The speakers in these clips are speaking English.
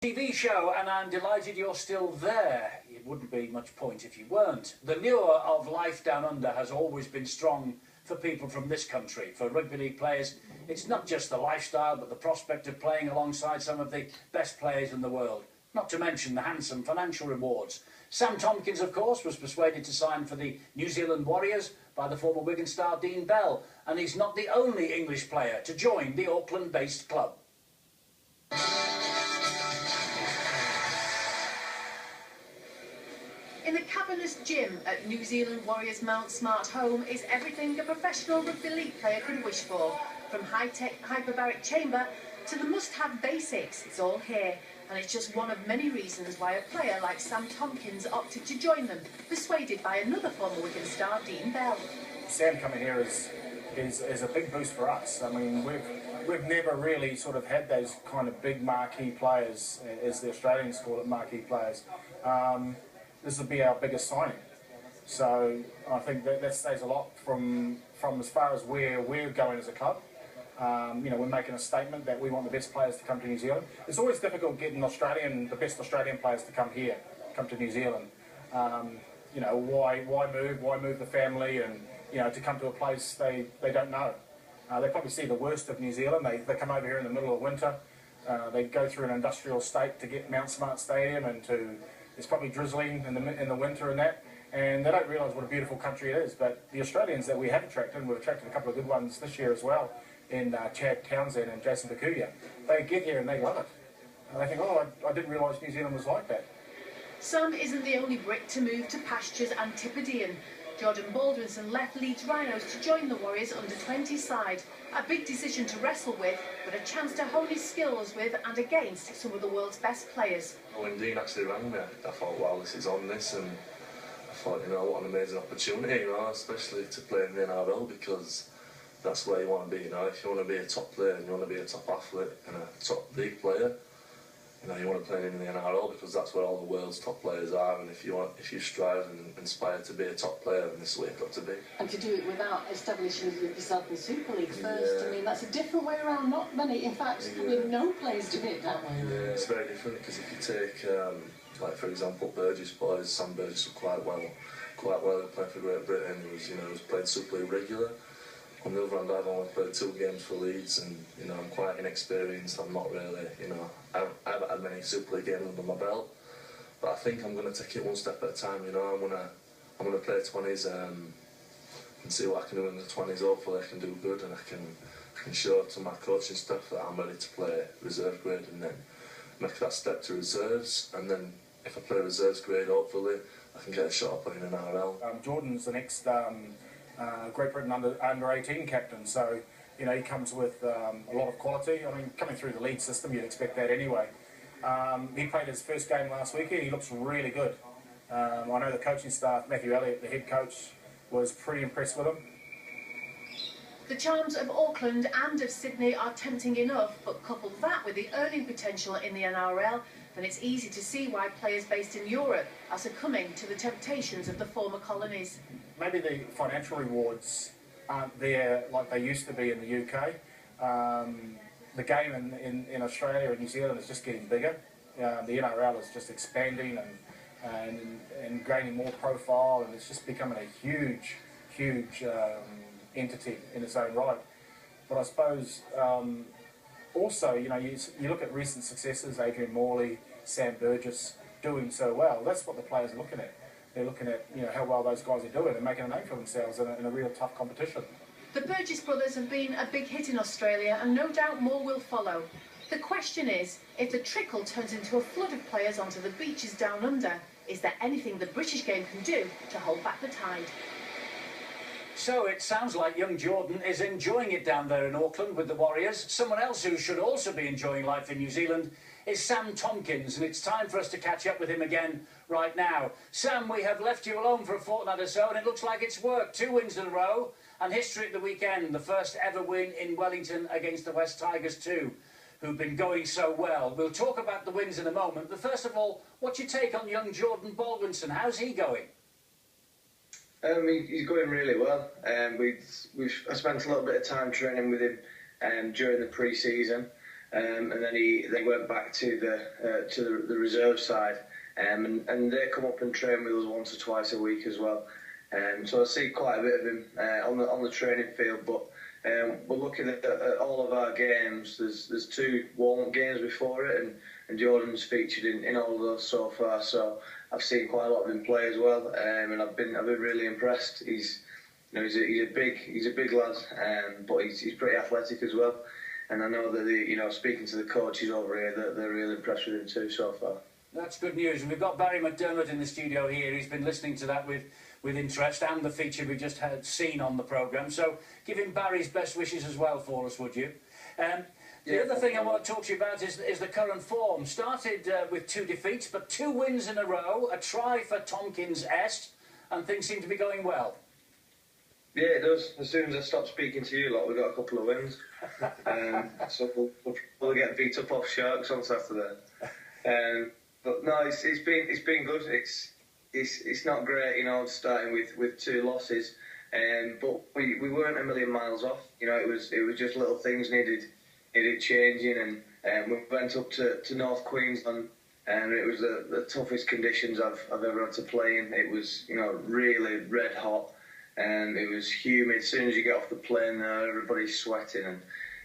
TV show, and I'm delighted you're still there. It wouldn't be much point if you weren't. The lure of life down under has always been strong for people from this country. For rugby league players, it's not just the lifestyle, but the prospect of playing alongside some of the best players in the world. Not to mention the handsome financial rewards. Sam Tomkins, of course, was persuaded to sign for the New Zealand Warriors by the former Wigan star Dean Bell, and he's not the only English player to join the Auckland-based club. In the cavernous gym at New Zealand Warriors Mount Smart home is everything a professional rugby league player could wish for. From high-tech hyperbaric chamber to the must-have basics, it's all here. And it's just one of many reasons why a player like Sam Tomkins opted to join them, persuaded by another former Wigan star, Dean Bell. Sam coming here is a big boost for us. I mean, we've never really sort of had those kind of big marquee players, as the Australians call it, marquee players. This will be our biggest signing. So I think that says a lot from as far as where we're going as a club. You know, we're making a statement that we want the best players to come to New Zealand. It's always difficult getting the best Australian players to come here, come to New Zealand. You know, why move? Why move the family and, you know, to come to a place they don't know? They probably see the worst of New Zealand. They come over here in the middle of winter. They go through an industrial state to get Mount Smart Stadium, and it's probably drizzling in the winter and that. And they don't realise what a beautiful country it is. But the Australians that we have attracted, and we've attracted a couple of good ones this year as well, in Chad Townsend and Jason Bakuya, they get here and they love it. And they think, oh, I didn't realise New Zealand was like that. Sam isn't the only Brit to move to pastures Antipodean. Jordan Baldwinson left Leeds Rhinos to join the Warriors under-20 side. A big decision to wrestle with, but a chance to hone his skills with and against some of the world's best players. When Dean actually rang me, I thought, wow, this is on this, and I thought, you know, what an amazing opportunity, you know, especially to play in the NRL, because that's where you want to be, you know. If you want to be a top player and you want to be a top athlete and a top league player, you know, you want to play in the NRL, because that's where all the world's top players are. And if you strive and aspire to be a top player, then this is where you've got to be. And to do it without establishing yourself in Super League first, yeah. I mean, that's a different way around. Not many, in fact, probably no players do it that way. Yeah, it's very different, because if you take, like for example, Burgess boys, Sam Burgess were quite well. He played for Great Britain. He was played Super League regular. On the other hand, I've only played 2 games for Leeds, and, you know, I'm quite inexperienced. I'm not really, you know, I haven't had many Super League games under my belt. But I think I'm going to take it one step at a time. You know, I'm gonna play 20s and see what I can do in the 20s. Hopefully, I can do good, and I can show to my coaching staff that I'm ready to play reserve grade, and then make that step to reserves. And then if I play reserves grade, hopefully I can get a shot at playing in NRL. Jordan's the next Great Britain under 18 captain, so, you know, he comes with a lot of quality. I mean, coming through the league system, you'd expect that anyway. He played his first game last weekend. He looks really good. I know the coaching staff, Matthew Elliott, the head coach, was pretty impressed with him. The charms of Auckland and of Sydney are tempting enough, but couple that with the earning potential in the NRL, then it's easy to see why players based in Europe are succumbing to the temptations of the former colonies. Maybe the financial rewards aren't there like they used to be in the UK. The game in Australia and New Zealand is just getting bigger. The NRL is just expanding and gaining more profile, and it's just becoming a huge entity in its own right. But I suppose also, you know, you look at recent successes, Adrian Morley, Sam Burgess doing so well. That's what the players are looking at. They're looking at, you know, how well those guys are doing and making a name for themselves in a real tough competition. The Burgess brothers have been a big hit in Australia, and no doubt more will follow. The question is, if the trickle turns into a flood of players onto the beaches down under, is there anything the British game can do to hold back the tide? So it sounds like young Jordan is enjoying it down there in Auckland with the Warriors. Someone else who should also be enjoying life in New Zealand is Sam Tomkins, and it's time for us to catch up with him again right now. Sam, we have left you alone for a fortnight or so, and it looks like it's worked. 2 wins in a row, and history at the weekend, the first ever win in Wellington against the West Tigers too, who've been going so well. We'll talk about the wins in a moment, but first of all, what's your take on young Jordan Baldwinson? How's he going? He's going really well. I spent a little bit of time training with him during the pre-season. and then he went back to the reserve side, and they come up and train with us once or twice a week as well. So I see quite a bit of him on the training field, but we're looking at all of our games. There's 2 warm-up games before it, and Jordan's featured in all of those so far. So I've seen quite a lot of him play as well, and I've been really impressed. He's a big lad, but he's pretty athletic as well. And I know that speaking to the coaches over here, they're really impressed with him too so far. That's good news. And we've got Barry McDermott in the studio here. He's been listening to that with interest, and the feature we just had seen on the programme. So give him Barry's best wishes as well for us, would you? The other thing I want to talk to you about is the current form. Started with 2 defeats, but 2 wins in a row, a try for Tompkins-esque, and things seem to be going well. Yeah, it does. As soon as I stop speaking to you lot, we've got a couple of wins. So we'll probably get beat up off Sharks on Saturday. But no, it's been good. It's not great, starting with 2 losses. But we weren't a million miles off. It was just little things needed changing, and we went up to North Queensland, and it was the toughest conditions I've ever had to play in. It was really red hot. And it was humid. As soon as you get off the plane, everybody's sweating, and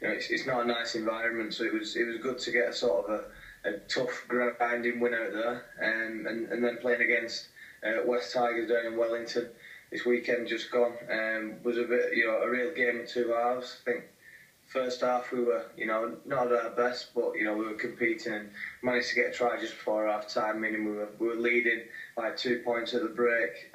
it's not a nice environment. So it was good to get a sort of a tough grinding win out there, and then playing against West Tigers down in Wellington this weekend just gone was a bit a real game of 2 halves. I think first half we were not at our best, but we were competing and managed to get a try just before half time, meaning we were leading by 2 points at the break.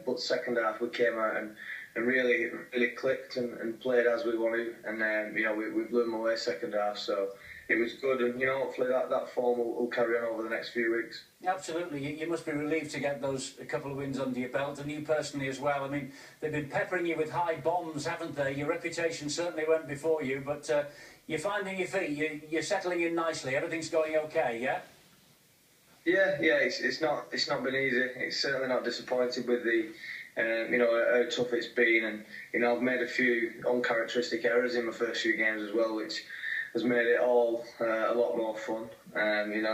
But second half we came out and really clicked and played as we wanted, and we blew them away second half. So it was good, and hopefully that form will carry on over the next few weeks. Absolutely, you must be relieved to get a couple of wins under your belt, and you personally as well. I mean, they've been peppering you with high bombs, haven't they? Your reputation certainly went before you, but you're finding your feet. You're settling in nicely. Everything's going okay, yeah? Yeah. It's not been easy. It's certainly not disappointed with the how tough it's been, and I've made a few uncharacteristic errors in my first few games as well, which has made it all a lot more fun.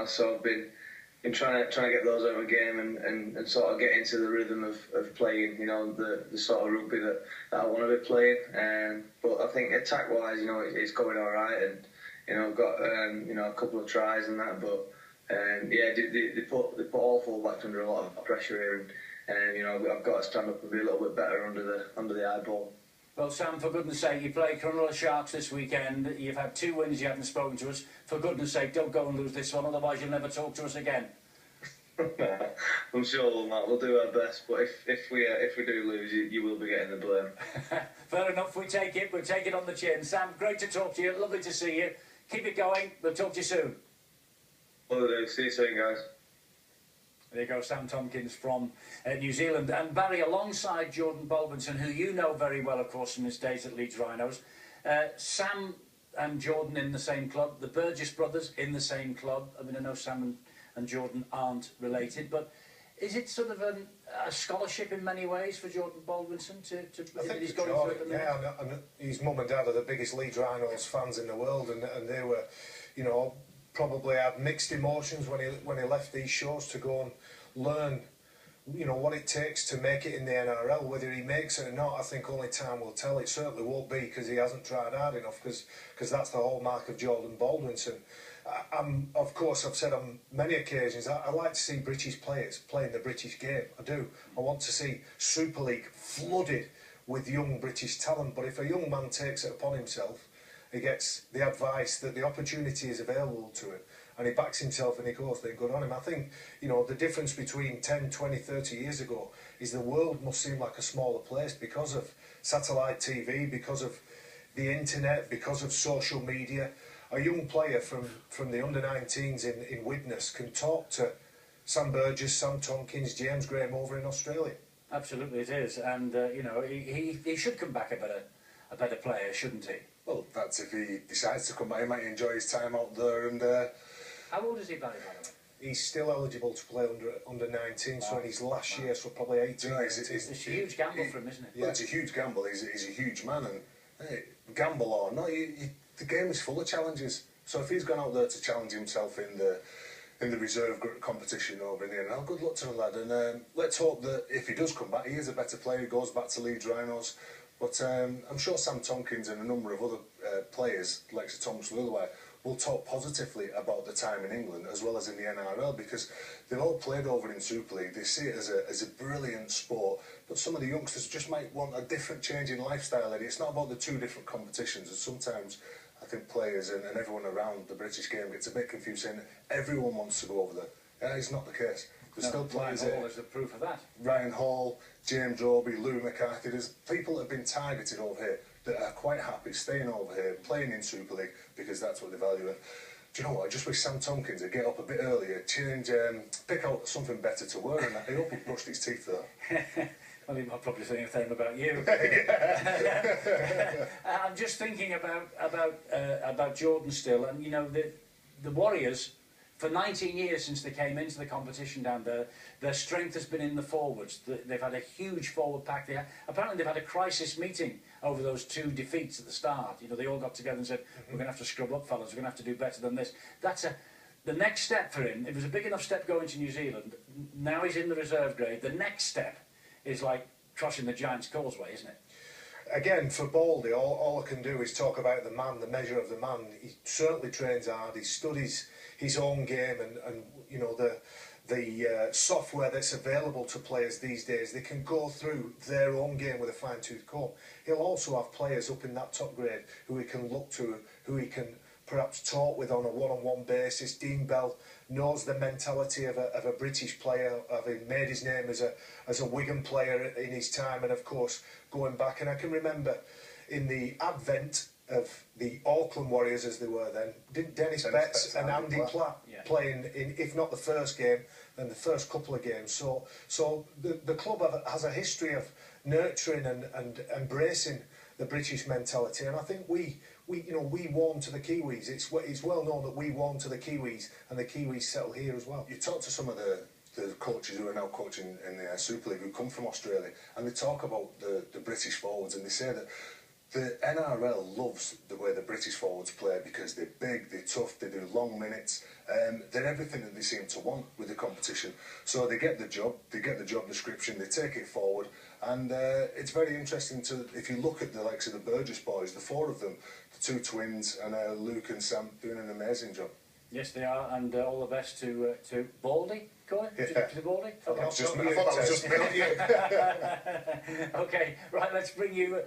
So I've been trying to get those out of the game and sort of get into the rhythm of playing, the sort of rugby that I want to be playing. But I think attack wise, it's going all right, and I've got a couple of tries and that. But they put all fullbacks under a lot of pressure here, and I've got to stand up and be a little bit better under the eyeball. Well, Sam, for goodness sake, you play Cronulla Sharks this weekend. You've had 2 wins, you haven't spoken to us. For goodness sake, don't go and lose this one, otherwise you'll never talk to us again. I'm sure we'll do our best, but if we do lose, you will be getting the blame. Fair enough, we take it. We'll take it on the chin. Sam, great to talk to you. Lovely to see you. Keep it going. We'll talk to you soon. Will do. See you soon, guys. There you go, Sam Tompkins from New Zealand. And Barry, alongside Jordan Baldwinson, who you know very well, of course, from his days at Leeds Rhinos. Sam and Jordan in the same club. The Burgess brothers in the same club. I mean, I know Sam and Jordan aren't related, but is it sort of a scholarship in many ways for Jordan Baldwinson I think he's going through at the minute? Yeah, and his mum and dad are the biggest Leeds Rhinos fans in the world, and they were, probably had mixed emotions when he left these shores to go and learn, what it takes to make it in the NRL. Whether he makes it or not, I think only time will tell. It certainly won't be, because he hasn't tried hard enough, because that's the hallmark of Jordan Baldwinson. Of course, I've said on many occasions, I like to see British players playing the British game. I do. I want to see Super League flooded with young British talent. But if a young man takes it upon himself, he gets the advice that the opportunity is available to him, and he backs himself and he goes, then good on him. I think, the difference between 10, 20, 30 years ago is the world must seem like a smaller place because of satellite TV, because of the internet, because of social media. A young player from the under-19s in Widnes can talk to Sam Burgess, Sam Tompkins, James Graham over in Australia. Absolutely it is, and he should come back a better player, shouldn't he? Well, that's if he decides to come back. He might enjoy his time out there. And how old is he, Barry, by the way? He's still eligible to play under 19, so in his last year, so probably 18. It's a huge gamble for him, isn't it? Yeah, it's a huge gamble. He's a huge man, and hey, gamble or not, the game is full of challenges. So if he's gone out there to challenge himself in the reserve competition over in the NL, good luck to the lad. And let's hope that if he does come back, he is a better player, he goes back to Leeds Rhinos. But I'm sure Sam Tompkins and a number of other players, like Sir Thompson the other way, will talk positively about the time in England as well as in the NRL, because they've all played over in Super League. They see it as a brilliant sport, but some of the youngsters just might want a different change in lifestyle. And it's not about the two different competitions, and sometimes I think players and everyone around the British game gets a bit confused saying everyone wants to go over there. That is not the case. There's still players. Ryan Hall is the proof of that. Ryan Hall, James Roby, Lou McCarthy. There's people that have been targeted over here that are quite happy staying over here, playing in Super League, because that's what they value. And do you know what? I just wish Sam Tompkins would get up a bit earlier, change, pick out something better to wear, and I hope he brushed his teeth though. Well, he might probably say the same about you. I'm just thinking about Jordan still, and you know the Warriors. For 19 years since they came into the competition down there, their strength has been in the forwards. They've had a huge forward pack. Apparently they've had a crisis meeting over those 2 defeats at the start. You know, they all got together and said, we're going to have to scrub up, fellas. We're going to have to do better than this. That's the next step for him. It was a big enough step going to New Zealand. Now he's in the reserve grade. The next step is like crossing the Giant's Causeway, isn't it? Again, for Baldy, all I can do is talk about the man, the measure of the man. He certainly trains hard. He studies his own game, and you know the software that's available to players these days. They can go through their own game with a fine-tooth comb. He'll also have players up in that top grade who he can look to, who he can perhaps talk with on a one-on-one basis. Dean Bell knows the mentality of a British player, having made his name as a Wigan player in his time, and of course going back. And I can remember in the advent of the Auckland Warriors, as they were then, Dennis Betts and Andy Platt playing in, if not the first game, then the first couple of games. So the club has a history of nurturing and embracing the British mentality, and I think we warm to the Kiwis. It's well known that we warm to the Kiwis, and the Kiwis settle here as well. You talk to some of the coaches who are now coaching in the Super League who come from Australia, and they talk about the British forwards, and they say that the NRL loves the way the British forwards play because they're big, they're tough, they do long minutes, they're everything that they seem to want with the competition. So they get the job description, they take it forward, and it's very interesting if you look at the likes of the Burgess boys, the 4 of them, the 2 twins, and Luke and Sam doing an amazing job. Yes, they are, and all the best to Baldy. Go on, to Baldy. Okay. I thought that was just me. Okay, right, let's bring you